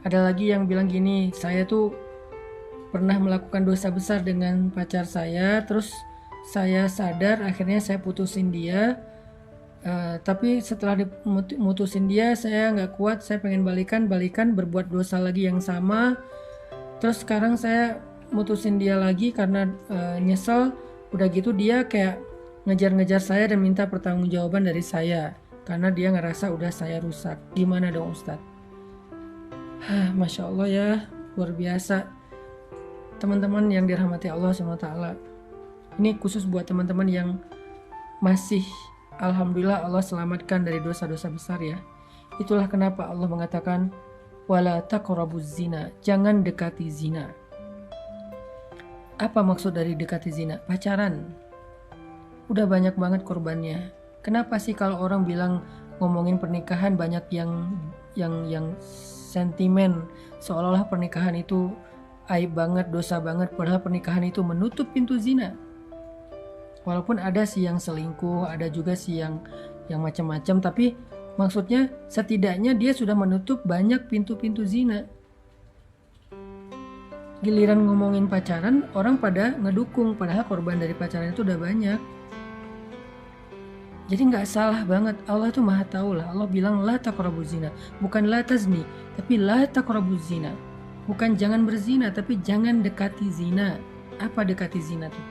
Ada lagi yang bilang gini, saya tuh pernah melakukan dosa besar dengan pacar saya, terus saya sadar akhirnya saya putusin dia. Tapi setelah mutusin dia saya nggak kuat, saya pengen balikan berbuat dosa lagi yang sama. Terus sekarang saya mutusin dia lagi karena nyesel. Udah gitu dia kayak ngejar-ngejar saya dan minta pertanggungjawaban dari saya karena dia ngerasa udah saya rusak. Gimana dong Ustadz? Masya Allah ya, luar biasa. Teman-teman yang dirahmati Allah SWT, ini khusus buat teman-teman yang masih, alhamdulillah Allah selamatkan dari dosa-dosa besar ya. Itulah kenapa Allah mengatakan wala taqrabuz zina, jangan dekati zina. Apa maksud dari dekati zina? Pacaran. Udah banyak banget korbannya. Kenapa sih kalau orang bilang ngomongin pernikahan banyak yang sentimen, seolah-olah pernikahan itu aib banget, dosa banget, padahal pernikahan itu menutup pintu zina. Walaupun ada sih yang selingkuh, ada juga sih yang macam-macam, tapi maksudnya setidaknya dia sudah menutup banyak pintu-pintu zina. Giliran ngomongin pacaran, orang pada ngedukung, padahal korban dari pacaran itu udah banyak. Jadi nggak salah banget, Allah tuh maha tahu lah. Allah bilang la taqrabuz zina, bukan la tazni, tapi la taqrabuz zina. Bukan jangan berzina, tapi jangan dekati zina. Apa dekati zina tuh?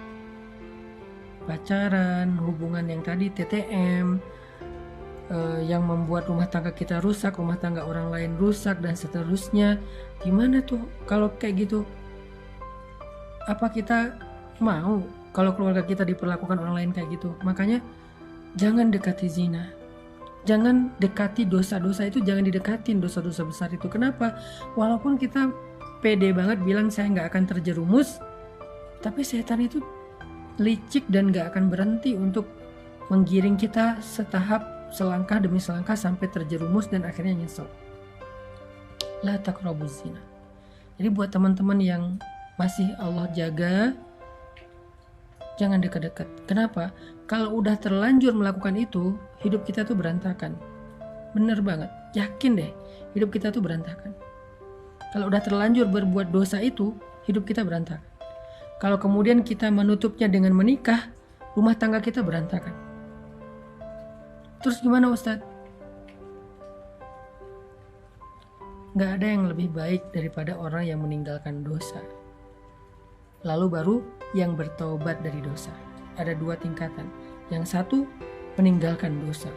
Pacaran, hubungan yang tadi TTM, yang membuat rumah tangga kita rusak, rumah tangga orang lain rusak, dan seterusnya. Gimana tuh kalau kayak gitu? Apa kita mau kalau keluarga kita diperlakukan orang lain kayak gitu? Makanya jangan dekati zina. Jangan dekati dosa-dosa itu, jangan didekatin dosa-dosa besar itu. Kenapa? Walaupun kita pede banget bilang saya nggak akan terjerumus, tapi setan itu licik dan gak akan berhenti untuk menggiring kita setahap, selangkah demi selangkah sampai terjerumus dan akhirnya nyesel. La taqrabuz zina. Jadi buat teman-teman yang masih Allah jaga, jangan dekat-dekat. Kenapa? Kalau udah terlanjur melakukan itu, hidup kita tuh berantakan. Bener banget, yakin deh, hidup kita tuh berantakan. Kalau udah terlanjur berbuat dosa itu, hidup kita berantakan. Kalau kemudian kita menutupnya dengan menikah, rumah tangga kita berantakan. Terus gimana Ustadz? Gak ada yang lebih baik daripada orang yang meninggalkan dosa, lalu baru yang bertobat dari dosa. Ada dua tingkatan. Yang satu, meninggalkan dosa.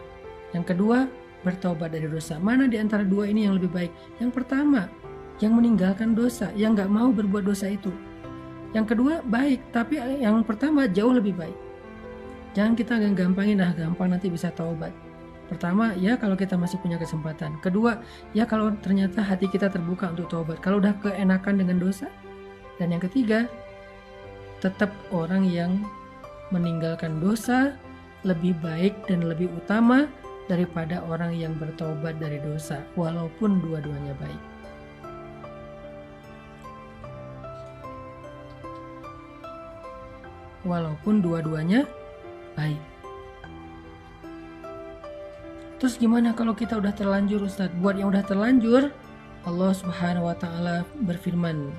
Yang kedua, bertobat dari dosa. Mana di antara dua ini yang lebih baik? Yang pertama, yang meninggalkan dosa, yang gak mau berbuat dosa itu. Yang kedua baik, tapi yang pertama jauh lebih baik. Jangan kita gampangin, gampang nanti bisa taubat. Pertama, ya kalau kita masih punya kesempatan. Kedua, ya kalau ternyata hati kita terbuka untuk taubat. Kalau udah keenakan dengan dosa. Dan yang ketiga, tetap orang yang meninggalkan dosa lebih baik dan lebih utama daripada orang yang bertaubat dari dosa, walaupun dua-duanya baik. Walaupun dua-duanya baik. Terus gimana kalau kita udah terlanjur Ustadz? Buat yang udah terlanjur, Allah Subhanahu wa ta'ala berfirman,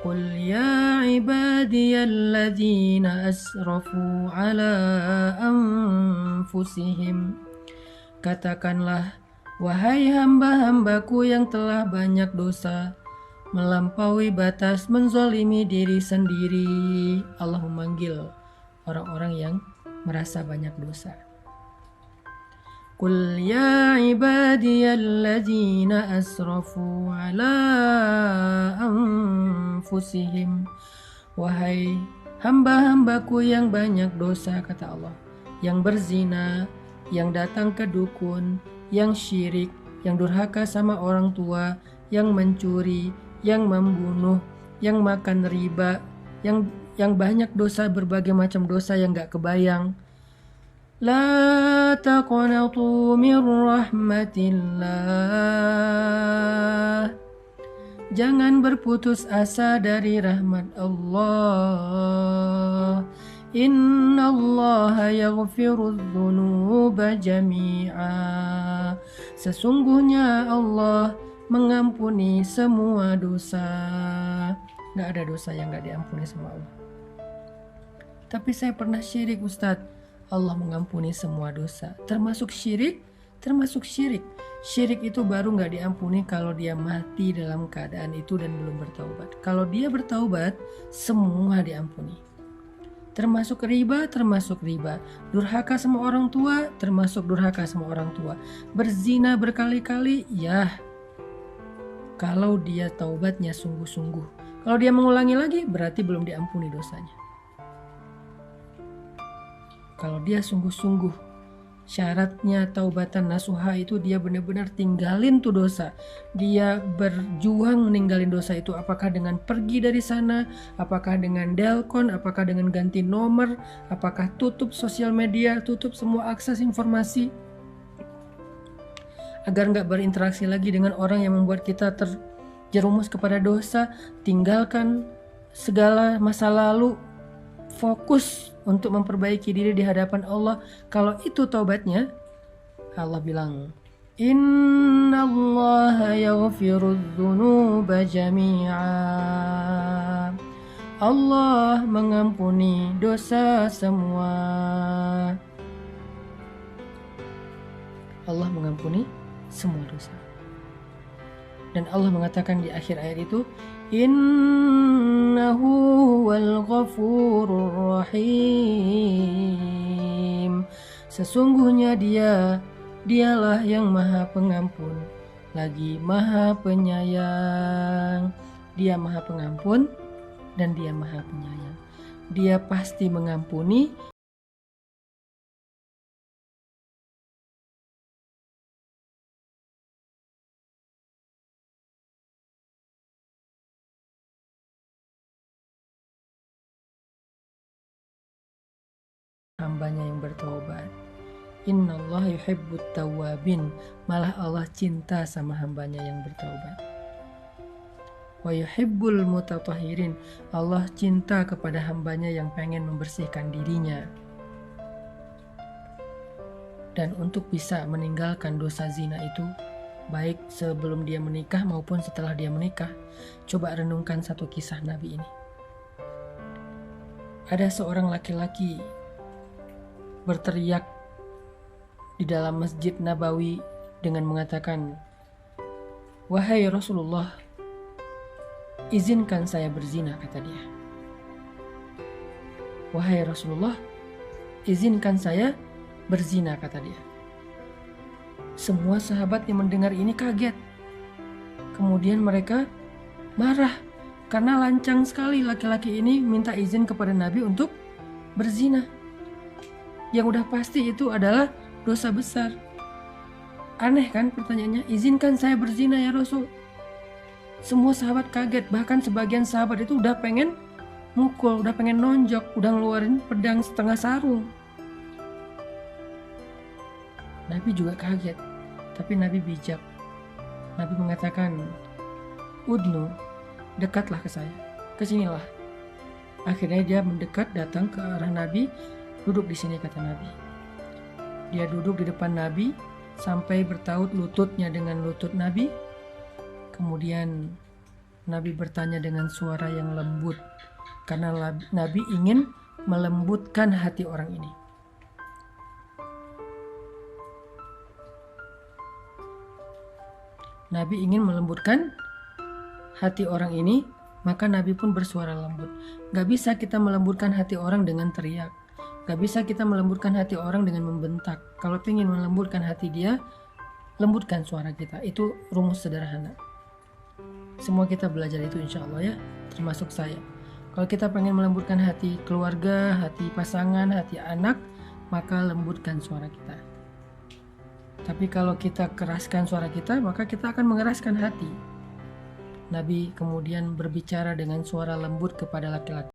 Qul ya ibadiyalladzina asrafu ala anfusihim. Katakanlah, wahai hamba-hambaku yang telah banyak dosa, melampaui batas, menzolimi diri sendiri. Allah memanggil orang-orang yang merasa banyak dosa. Qul ya ibadiyalladzina asrafu ala anfusihim. Wahai hamba-hambaku yang banyak dosa, kata Allah, yang berzina, yang datang ke dukun, yang syirik, yang durhaka sama orang tua, yang mencuri, yang membunuh, yang makan riba, yang banyak dosa, berbagai macam dosa yang gak kebayang. La taqnatu min rahmatillah. Jangan berputus asa dari rahmat Allah. Innallaha yaghfirudz dzunuba jami'a. Sesungguhnya Allah mengampuni semua dosa. Nggak ada dosa yang nggak diampuni sama Allah. Tapi saya pernah syirik, Ustadz. Allah mengampuni semua dosa, termasuk syirik, termasuk syirik. Syirik itu baru nggak diampuni kalau dia mati dalam keadaan itu dan belum bertaubat. Kalau dia bertaubat, semua diampuni. Termasuk riba, termasuk riba. Durhaka sama orang tua, termasuk durhaka sama orang tua. Berzina berkali-kali, ya. Kalau dia taubatnya sungguh-sungguh. Kalau dia mengulangi lagi, berarti belum diampuni dosanya. Kalau dia sungguh-sungguh, syaratnya taubatan nasuha itu dia benar-benar tinggalin tuh dosa. Dia berjuang meninggalin dosa itu, apakah dengan pergi dari sana, apakah dengan delkon, apakah dengan ganti nomor, apakah tutup sosial media, tutup semua akses informasi, agar nggak berinteraksi lagi dengan orang yang membuat kita terjerumus kepada dosa. Tinggalkan segala masa lalu, fokus untuk memperbaiki diri di hadapan Allah. Kalau itu taubatnya, Allah bilang, Innallaha yaghfirudz dzunuba jami'a. Allah mengampuni dosa semua. Allah mengampuni semua dosa. Dan Allah mengatakan di akhir ayat itu, Innahu wal ghafurur rahim. Sesungguhnya dialah yang maha pengampun, lagi maha penyayang. Dia maha pengampun dan dia maha penyayang. Dia pasti mengampuni. Hambanya yang bertobat. Innallaha yuhibbut tawwabin. Malah Allah cinta sama hambanya yang bertaubat. Wa yuhibbul mutatahhirin. Allah cinta kepada hambanya yang pengen membersihkan dirinya. Dan untuk bisa meninggalkan dosa zina itu, baik sebelum dia menikah maupun setelah dia menikah, coba renungkan satu kisah Nabi ini. Ada seorang laki-laki berteriak di dalam Masjid Nabawi dengan mengatakan, "Wahai Rasulullah, izinkan saya berzina," kata dia. "Wahai Rasulullah, izinkan saya berzina," kata dia. Semua sahabat yang mendengar ini kaget. Kemudian mereka marah karena lancang sekali laki-laki ini minta izin kepada Nabi untuk berzina. Yang udah pasti itu adalah dosa besar. Aneh kan pertanyaannya, izinkan saya berzina ya Rasul. Semua sahabat kaget, bahkan sebagian sahabat itu udah pengen mukul, udah pengen nonjok, udah ngeluarin pedang setengah sarung. Nabi juga kaget, tapi Nabi bijak. Nabi mengatakan, "Udnu, dekatlah ke saya, kesinilah." Akhirnya dia mendekat, datang ke arah Nabi. "Duduk di sini," kata Nabi. Dia duduk di depan Nabi sampai bertaut lututnya dengan lutut Nabi. Kemudian Nabi bertanya dengan suara yang lembut, karena Nabi ingin melembutkan hati orang ini. Nabi ingin melembutkan hati orang ini, maka Nabi pun bersuara lembut. Gak bisa kita melembutkan hati orang dengan teriak. Gak bisa kita melembutkan hati orang dengan membentak. Kalau ingin melembutkan hati dia, lembutkan suara kita. Itu rumus sederhana. Semua kita belajar itu insya Allah ya, termasuk saya. Kalau kita pengen melembutkan hati keluarga, hati pasangan, hati anak, maka lembutkan suara kita. Tapi kalau kita keraskan suara kita, maka kita akan mengeraskan hati. Nabi kemudian berbicara dengan suara lembut kepada laki-laki.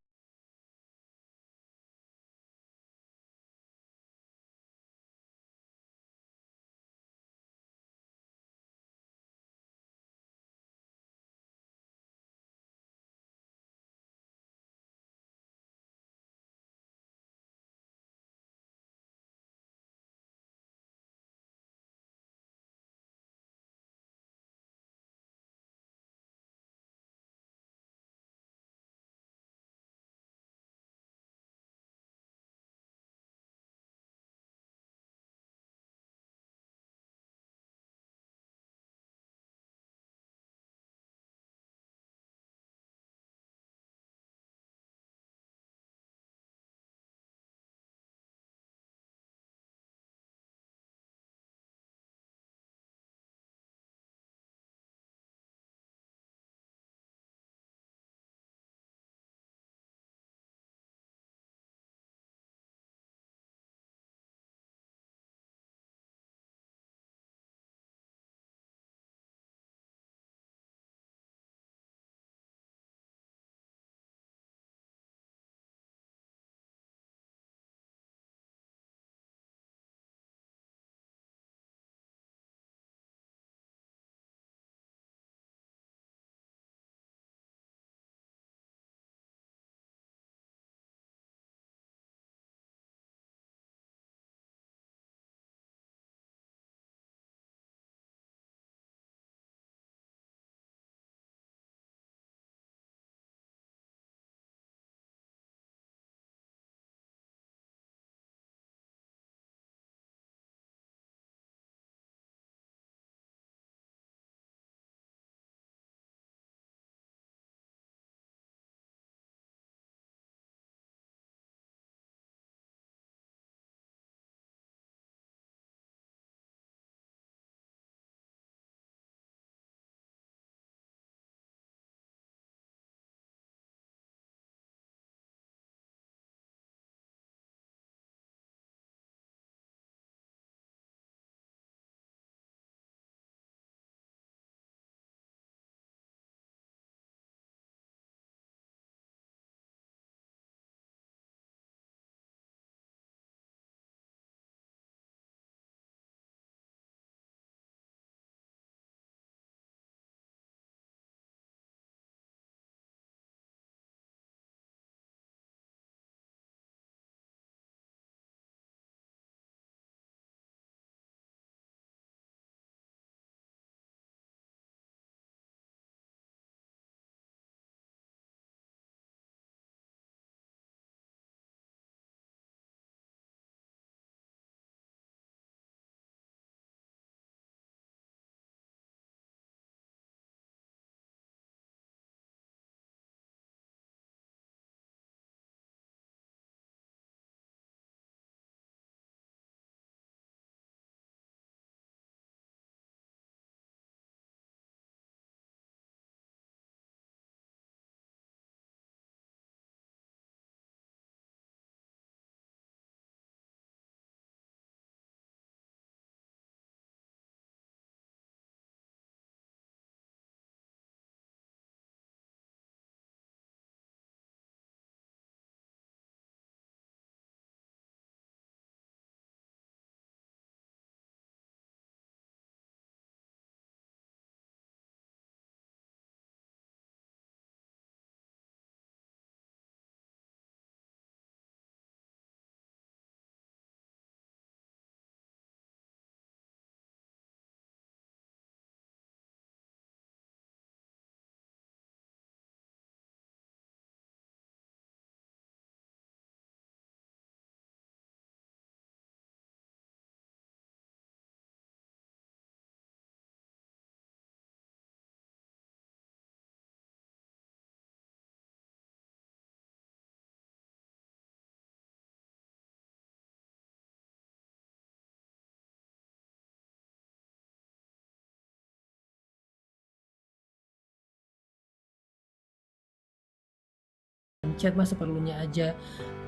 chat mah seperlunya aja.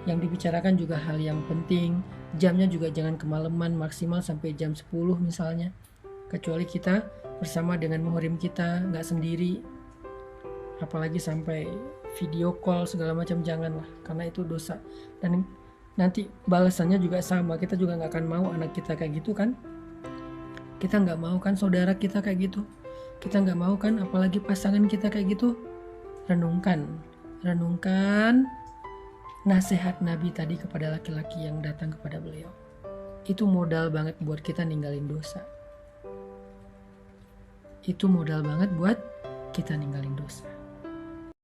Yang dibicarakan juga hal yang penting. Jamnya juga jangan kemalaman, maksimal sampai jam 10 misalnya. Kecuali kita bersama dengan muhrim kita, nggak sendiri. Apalagi sampai video call segala macam, janganlah, karena itu dosa. Dan nanti balasannya juga sama. Kita juga nggak akan mau anak kita kayak gitu kan. Kita nggak mau kan saudara kita kayak gitu. Kita nggak mau kan apalagi pasangan kita kayak gitu. Renungkan nasihat Nabi tadi kepada laki-laki yang datang kepada beliau. Itu modal banget buat kita ninggalin dosa. Itu modal banget buat kita ninggalin dosa.